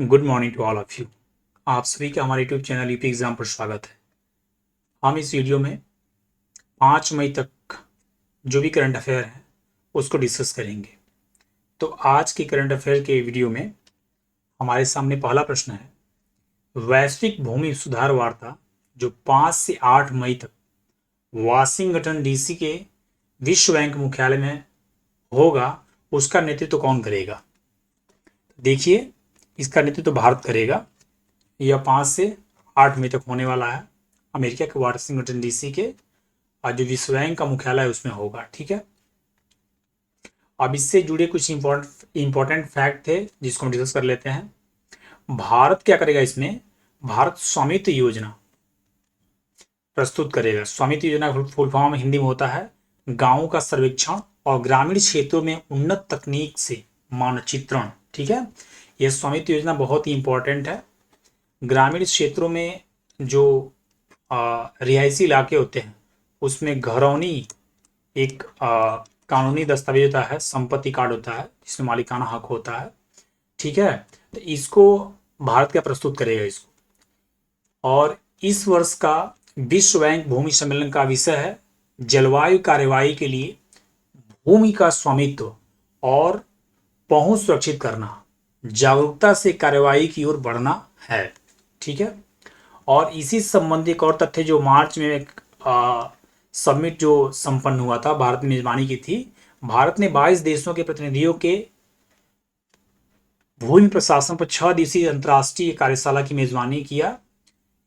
Good morning to all of you. आप सभी का हमारे यूट्यूब चैनल यूपी एग्जाम पर स्वागत है। हम इस वीडियो में 5 मई तक जो भी करंट अफेयर है उसको डिस्कस करेंगे। तो आज के करंट अफेयर के वीडियो में हमारे सामने पहला प्रश्न है, वैश्विक भूमि सुधार वार्ता जो 5 से 8 मई तक वाशिंगटन डीसी के विश्व बैंक मुख्यालय में होगा, उसका नेतृत्व कौन करेगा? देखिए, इसका नेतृत्व भारत करेगा। यह 5 से 8 मई तक होने वाला है। अमेरिका के वाशिंगटन डीसी के और जो विश्व बैंक का मुख्यालय है उसमें होगा। ठीक है, अब इससे जुड़े कुछ इंपॉर्टेंट फैक्ट थे जिसको हम डिस्कस कर लेते हैं। भारत क्या करेगा इसमें? भारत स्वामित्व योजना प्रस्तुत करेगा। स्वामित्व योजना का फुल फॉर्म हिंदी में होता है गांवों का सर्वेक्षण और ग्रामीण क्षेत्रों में उन्नत तकनीक से मानचित्रण। ठीक है, यह स्वामित्व योजना बहुत ही इंपॉर्टेंट है। ग्रामीण क्षेत्रों में जो रिहायशी इलाके होते हैं उसमें घरौनी एक कानूनी दस्तावेज होता है, संपत्ति कार्ड होता है जिसमें मालिकाना हक होता है। ठीक है, तो इसको भारत क्या प्रस्तुत करेगा इसको। और इस वर्ष का विश्व बैंक भूमि सम्मेलन का विषय है जलवायु कार्यवाही के लिए भूमि का स्वामित्व और पहुंच सुरक्षित करना, जागरूकता से कार्यवाही की ओर बढ़ना है। ठीक है, और इसी संबंधी एक और तथ्य जो मार्च में एक समिट जो संपन्न हुआ था, भारत ने मेजबानी की थी। भारत ने 22 देशों के प्रतिनिधियों के भूमि प्रशासन पर 6 दिवसीय अंतर्राष्ट्रीय कार्यशाला की मेजबानी किया।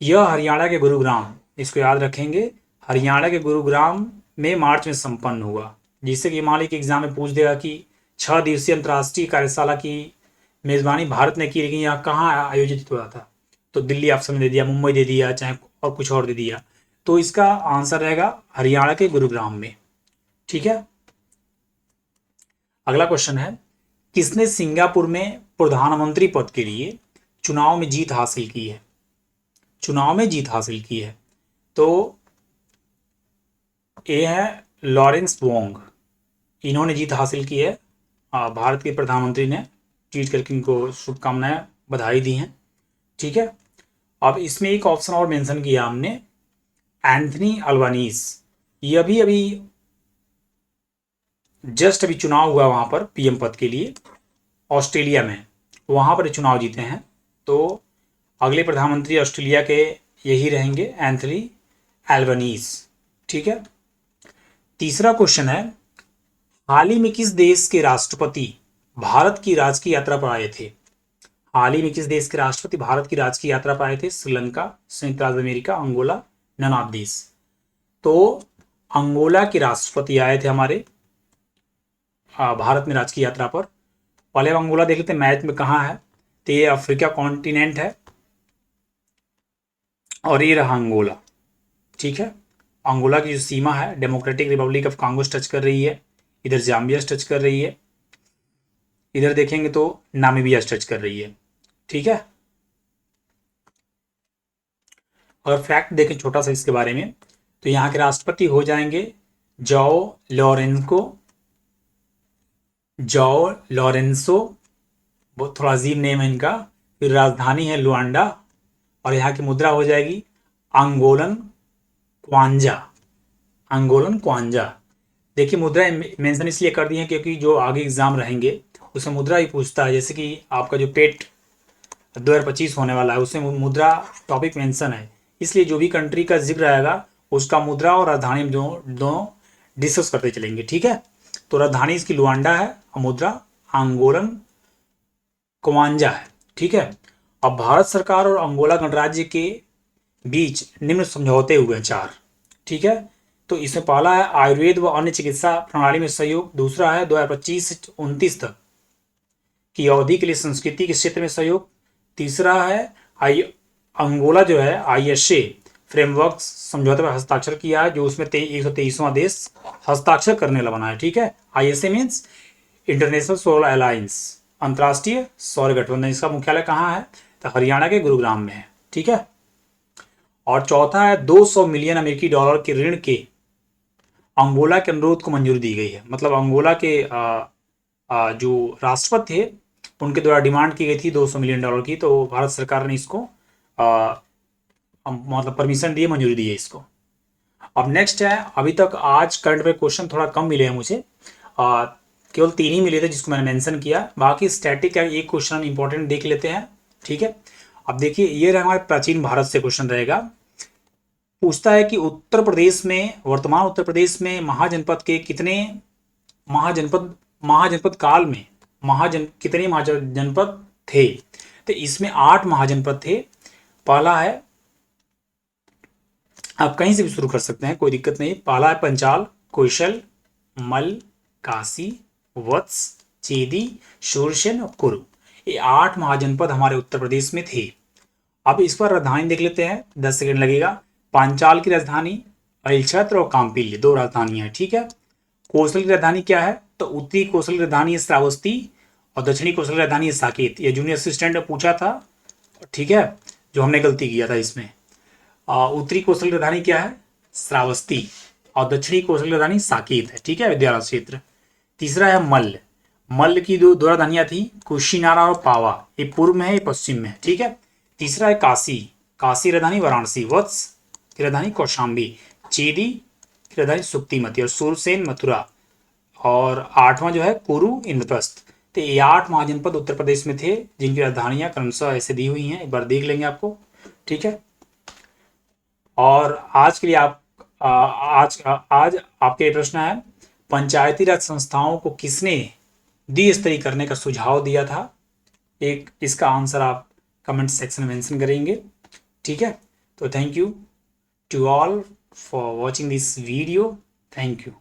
यह हरियाणा के गुरुग्राम, इसको याद रखेंगे, हरियाणा के गुरुग्राम में मार्च में संपन्न हुआ। जिससे कि मान ली कि एग्जाम में पूछ देगा कि 6 दिवसीय अंतर्राष्ट्रीय कार्यशाला की मेजबानी भारत ने की, लेकिन यह कहाँ आयोजित हुआ था? तो दिल्ली ऑप्शन में दे दिया, मुंबई दे दिया, चाहे और कुछ और दे दिया, तो इसका आंसर रहेगा हरियाणा के गुरुग्राम में। ठीक है, अगला क्वेश्चन है, किसने सिंगापुर में प्रधानमंत्री पद के लिए चुनाव में जीत हासिल की है? चुनाव में जीत हासिल की है तो ये है लॉरेंस वोंग। इन्होंने जीत हासिल की है। भारत के प्रधानमंत्री ने ट्वीट करके इनको शुभकामनाएं, बधाई दी हैं। ठीक है, अब इसमें एक ऑप्शन और मेंशन किया हमने, एंथनी अल्बानीज। ये अभी जस्ट अभी चुनाव हुआ वहां पर पीएम पद के लिए ऑस्ट्रेलिया में, वहां पर चुनाव जीते हैं। तो अगले प्रधानमंत्री ऑस्ट्रेलिया के यही रहेंगे, एंथनी अल्बानीज। ठीक है, तीसरा क्वेश्चन है, हाल ही में किस देश के राष्ट्रपति भारत की राजकीय यात्रा पर आए थे? हाल ही में किस देश के राष्ट्रपति भारत की राजकीय यात्रा पर आए थे? श्रीलंका, संयुक्त राज्य America, Angola, none of this. तो अंगोला के राष्ट्रपति आए थे हमारे भारत में राजकीय यात्रा पर। पहले हम अंगोला देख लेते हैं मैप में कहाँ है। तो ये अफ्रीका कॉन्टिनेंट है और ये रहा अंगोला। ठीक है, अंगोला की जो सीमा है democratic Republic of Congo touch कर रही है, इधर जाम्बिया टच कर रही है, इधर देखेंगे तो नामीबिया टच कर रही है। ठीक है, और फैक्ट देखें छोटा सा इसके बारे में, तो यहाँ के राष्ट्रपति हो जाएंगे जाओ लॉरेंसो, बहुत थोड़ा अजीब नेम है इनका। फिर राजधानी है लुआंडा और यहाँ की मुद्रा हो जाएगी अंगोलन क्वांजा। Angolan kwanza. देखिए, मुद्रा मेंशन इसलिए कर दी है क्योंकि जो आगे एग्जाम रहेंगे उसमें मुद्रा ही पूछता है। जैसे कि आपका जो पेट 2025 होने वाला है उसमें मुद्रा टॉपिक मेंशन है, इसलिए जो भी कंट्री का जिक्र आएगा उसका मुद्रा और राजधानी दोनों डिस्कस करते चलेंगे। ठीक है, तो राजधानी इसकी लुआंडा है और मुद्रा अंगोलन क्वांजा है। ठीक है, अब भारत सरकार और अंगोला गणराज्य के बीच निम्न समझौते हुए 4। ठीक है, तो इसमें पहला है आयुर्वेद व अन्य चिकित्सा प्रणाली में सहयोग। दूसरा है 2025 से 29 तक की अवधि के लिए संस्कृति के क्षेत्र में सहयोग। तीसरा है अंगोला जो है ISA फ्रेमवर्क समझौते पर हस्ताक्षर किया है, जो उसमें 123वां देश हस्ताक्षर करने वाला बना है। ठीक है, ISA means international solar alliance, अंतर्राष्ट्रीय सौर गठबंधन। इसका मुख्यालय कहाँ है? तो हरियाणा के गुरुग्राम में है। ठीक है, और चौथा है 200 मिलियन अमेरिकी डॉलर के ऋण के अंगोला के अनुरोध को मंजूरी दी गई है। मतलब अंगोला के जो राष्ट्रपति थे उनके द्वारा डिमांड की गई थी $200 मिलियन की, तो भारत सरकार ने इसको मतलब परमिशन दी, मंजूरी दी है इसको। अब नेक्स्ट है, अभी तक आज करंट अफेयर क्वेश्चन थोड़ा कम मिले हैं मुझे, केवल 3 ही मिले थे जिसको मैंने मेंशन किया, बाकी स्टैटिक है। एक क्वेश्चन इंपॉर्टेंट देख लेते हैं, ठीक है। अब देखिए, ये हमारे प्राचीन भारत से क्वेश्चन रहेगा। पूछता है कि उत्तर प्रदेश में, वर्तमान उत्तर प्रदेश में महाजनपद के कितने महाजनपद काल में कितने महाजनपद थे? तो इसमें 8 महाजनपद थे। पहला है, आप कहीं से भी शुरू कर सकते हैं, कोई दिक्कत नहीं। पहला है पंचाल, कौशल, मल, काशी, वत्स, चेदी, शूरसेन और कुरु। ये 8 महाजनपद हमारे उत्तर प्रदेश में थे। अब इस पर राजधानी देख लेते हैं, 10 सेकंड लगेगा। पांचाल की राजधानी अहिलछत्र और काम्पिल्य, 2 राजधानियां हैं, ठीक है। कौशल की राजधानी क्या है? तो उत्तरी कौशल की राजधानी है श्रावस्ती और दक्षिणी कौशल की राजधानी है साकेत। ये जूनियर असिस्टेंट ने पूछा था, ठीक है, जो हमने गलती किया था इसमें। उत्तरी कौशल की राजधानी क्या है? श्रावस्ती और दक्षिणी कौशल की राजधानी साकेत है, ठीक है, विद्यालय क्षेत्र। तीसरा है मल्ल। मल्ल की दो राजधानियां थी, कुशीनारा और पावा। ये पूर्व में है, ये पश्चिम में है, ठीक है। तीसरा है काशी। काशी राजधानी वाराणसी। वत्स की राजधानी कौशाम्बी। चेदी की राजधानी सुक्तिमती और सूरसेन मथुरा। और 8वां जो है कुरु इंद्रप्रस्थ। तो ये 8 महाजनपद उत्तर प्रदेश में थे जिनकी राजधानियां क्रमशः ऐसे दी हुई हैं, एक बार देख लेंगे आपको, ठीक है। और आज के लिए आज आपके प्रश्न है, पंचायती राज संस्थाओं को किसने द्विस्तरीय करने का सुझाव दिया था? एक इसका आंसर आप कमेंट सेक्शन में मेंशन करेंगे, ठीक है। तो thank you to all for watching this video, thank you.